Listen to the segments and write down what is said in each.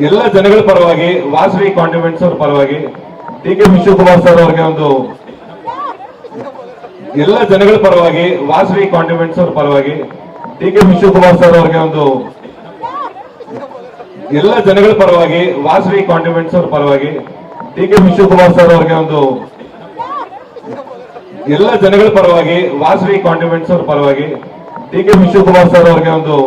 ಎಲ್ಲ ಜನಗಳ ಪರವಾಗಿ ವಾಸವಿ ಕಾಂಟಿಮೆಂಟ್ಸ್ ಅವರ ಪರವಾಗಿ ಟಿ.ಕೆ. ಶಿವಕುಮಾರ್ ಸರ್ ಅವರಿಗೆ ಒಂದು ಎಲ್ಲ ಜನಗಳ ಪರವಾಗಿ ವಾಸವಿ ಕಾಂಟಿಮೆಂಟ್ಸ್ ಅವರ ಪರವಾಗಿ ಟಿ.ಕೆ. ಶಿವಕುಮಾರ್ ಸರ್ ಅವರಿಗೆ ಒಂದು ಎಲ್ಲ ಜನಗಳ ಪರವಾಗಿ ವಾಸವಿ ಕಾಂಟಿಮೆಂಟ್ಸ್ ಅವರ ಪರವಾಗಿ ಟಿ.ಕೆ. ಶಿವಕುಮಾರ್ ಸರ್ ಅವರಿಗೆ ಒಂದು ಎಲ್ಲ ಜನಗಳ ಪರವಾಗಿ ವಾಸವಿ ಕಾಂಟಿಮೆಂಟ್ಸ್ ಅವರ ಪರವಾಗಿ ಟಿ.ಕೆ. ಶಿವಕುಮಾರ್ ಸರ್ ಅವರಿಗೆ ಒಂದು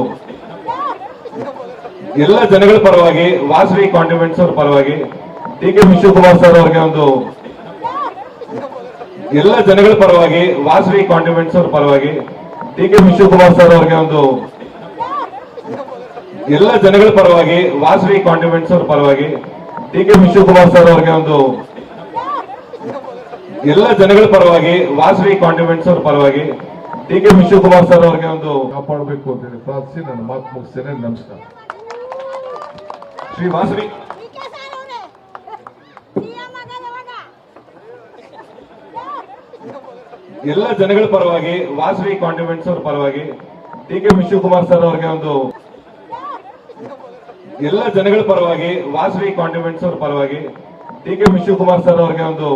ಎಲ್ಲ ಜನಗಳ ಪರವಾಗಿ ವಾಸವಿ ಕಾಂಟಿಮೆಂಟ್ಸ್ ಅವರ ಪರವಾಗಿ ಟಿ.ಕೆ. ಶಿವಕುಮಾರ್ ಸರ್ ಅವರಿಗೆ ಒಂದು ಎಲ್ಲ ಜನಗಳ ಪರವಾಗಿ ವಾಸವಿ ಕಾಂಟಿಮೆಂಟ್ಸ್ ಅವರ ಪರವಾಗಿ ಟಿ.ಕೆ. ಶಿವಕುಮಾರ್ ಸರ್ ಅವರಿಗೆ ಒಂದು ಎಲ್ಲ ಜನಗಳ ಪರವಾಗಿ ವಾಸವಿ ಕಾಂಟಿಮೆಂಟ್ಸ್ ಅವರ ಪರವಾಗಿ ಟಿ.ಕೆ. ಶಿವಕುಮಾರ್ ಸರ್ ಅವರಿಗೆ ಒಂದು ಎಲ್ಲ ಜನಗಳ ಪರವಾಗಿ ವಾಸವಿ ಕಾಂಟಿಮೆಂಟ್ಸ್ ಅವರ ಪರವಾಗಿ ಟಿ.ಕೆ. ಶಿವಕುಮಾರ್ ಸರ್ ಅವರಿಗೆ ಒಂದು ಕಾಪಾಡಬೇಕು ಅಂತ ಹೇಳಿ ಪ್ರಾರ್ಥಿಸಿ ನನ್ನ ಮಾತು ಮುಗಿಸ್ತೇನೆ. ನಮಸ್ಕಾರ. ಶ್ರೀ ವಾಸವಿ ಎಲ್ಲ ಜನಗಳ ಪರವಾಗಿ ವಾಸವಿ ಕಾಂಟಿಮೆಂಟ್ಸ್ ಅವರ ಪರವಾಗಿ ಟಿ.ಕೆ. ಶಿವಕುಮಾರ್ ಸರ್ ಅವರಿಗೆ ಒಂದು ಎಲ್ಲ ಜನಗಳ ಪರವಾಗಿ ವಾಸವಿ ಕಾಂಟಿಮೆಂಟ್ಸ್ ಅವರ ಪರವಾಗಿ ಟಿ.ಕೆ. ಶಿವಕುಮಾರ್ ಸರ್ ಅವರಿಗೆ ಒಂದು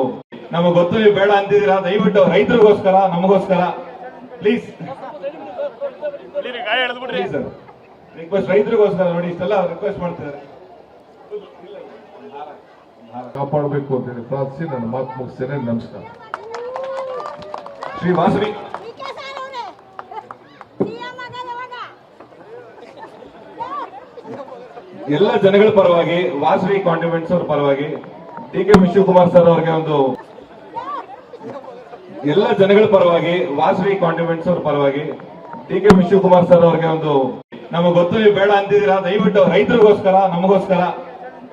ನಮಗೆ ಗೊತ್ತು ನೀವು ಬೇಡ ಅಂತಿದ್ದೀರಾ, ದಯವಿಟ್ಟು ರೈತರಿಗೋಸ್ಕರ ನಮಗೋಸ್ಕರ ಪ್ಲೀಸ್ ಸರ್ ರಿಕ್ವೆಸ್ಟ್, ರೈತರಿಗೋಸ್ಕರ ನೋಡಿ ಇಷ್ಟೆಲ್ಲ ರಿಕ್ವೆಸ್ಟ್ ಮಾಡ್ತಿದ್ದಾರೆ. ಕಾಪಾಡಬೇಕು ಅಂತ ಹೇಳಿ ಪ್ರಾರ್ಥಿಸಿ ನನ್ನ ಮಾತು ಮುಗಿಸ್ತೇನೆ. ನಮಸ್ಕಾರ. ಶ್ರೀ ವಾಸವಿ ಎಲ್ಲ ಜನಗಳ ಪರವಾಗಿ ವಾಸವಿ ಕಾಂಟಿಮೆಂಟ್ಸ್ ಅವರ ಪರವಾಗಿ ಟಿ.ಕೆ. ಶಿವಕುಮಾರ್ ಸರ್ ಅವರಿಗೆ ಒಂದು ಎಲ್ಲ ಜನಗಳ ಪರವಾಗಿ ವಾಸವಿ ಕಾಂಟಿಮೆಂಟ್ಸ್ ಅವರ ಪರವಾಗಿ ಟಿ.ಕೆ. ಶಿವಕುಮಾರ್ ಸರ್ ಅವರಿಗೆ ಒಂದು ನಮಗೆ ಗೊತ್ತು ನೀವು ಬೇಡ ಅಂತಿದ್ದೀರಾ, ದಯವಿಟ್ಟು ರೈತರಿಗೋಸ್ಕರ ನಮಗೋಸ್ಕರ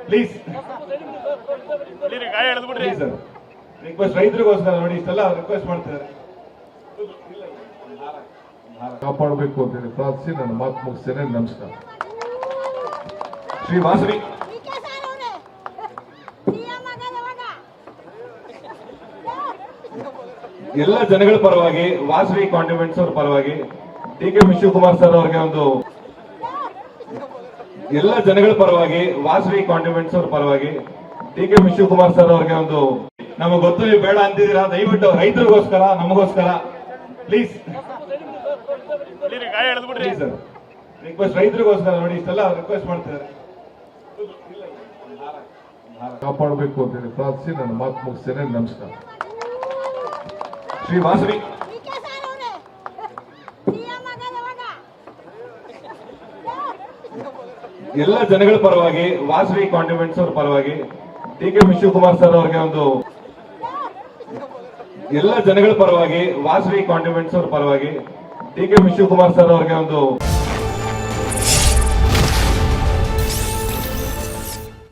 ಪ್ಲೀಸ್ ಸರ್ ರಿಕ್ವೆಸ್ಟ್, ರೈತರಿಗೋಸ್ಕರ ನೋಡಿ ಇಷ್ಟೆಲ್ಲ ರಿಕ್ವೆಸ್ಟ್ ಮಾಡ್ತಿದ್ದಾರೆ. ಕಾಪಾಡಬೇಕು ಅಂತ ಹೇಳಿ ಪ್ರಾರ್ಥಿಸಿ ನನ್ನ ಮಾತು ಮುಗಿಸ್ತೇನೆ. ನಮಸ್ಕಾರ. ಶ್ರೀ ವಾಸವಿ ಎಲ್ಲ ಜನಗಳ ಪರವಾಗಿ ವಾಸವಿ ಕಾಂಟಿಮೆಂಟ್ಸ್ ಅವರ ಪರವಾಗಿ ಟಿ.ಕೆ. ಶಿವಕುಮಾರ್ ಸರ್ ಅವರಿಗೆ ಒಂದು ಎಲ್ಲ ಜನಗಳ ಪರವಾಗಿ ವಾಸವಿ ಕಾಂಟಿಮೆಂಟ್ಸ್ ಅವರ ಪರವಾಗಿ ಟಿ.ಕೆ. ಶಿವಕುಮಾರ್ ಸರ್ ಅವರಿಗೆ ಒಂದು ನಮಗೆ ಗೊತ್ತು ನೀವು ಬೇಡ ಅಂತಿದ್ದೀರಾ, ದಯವಿಟ್ಟು ರೈತರಿಗೋಸ್ಕರ ನಮಗೋಸ್ಕರ ಪ್ಲೀಸ್ ಸರ್ ರಿಕ್ವೆಸ್ಟ್, ರೈತರಿಗೋಸ್ಕರ ನೋಡಿ ಇಷ್ಟೆಲ್ಲ ರಿಕ್ವೆಸ್ಟ್ ಮಾಡ್ತಿದ್ದಾರೆ. ಕಾಪಾಡಬೇಕು ಅಂತ ಹೇಳಿ ಪ್ರಾರ್ಥಿಸಿ ನನ್ನ ಮಾತು ಮುಗಿಸ್ತೇನೆ. ನಮಸ್ಕಾರ. ಶ್ರೀ ವಾಸವಿ ಎಲ್ಲ ಜನಗಳ ಪರವಾಗಿ ವಾಸವಿ ಕಾಂಟಿಮೆಂಟ್ಸ್ ಅವರ ಪರವಾಗಿ ಟಿ.ಕೆ. ಶಿವಕುಮಾರ್ ಸರ್ ಅವರಿಗೆ ಒಂದು ಎಲ್ಲ ಜನಗಳ ಪರವಾಗಿ ವಾಸವಿ ಕಾಂಟಿಮೆಂಟ್ಸ್ ಅವರ ಪರವಾಗಿ ಟಿ.ಕೆ. ಶಿವಕುಮಾರ್ ಸರ್ ಅವರಿಗೆ ಒಂದು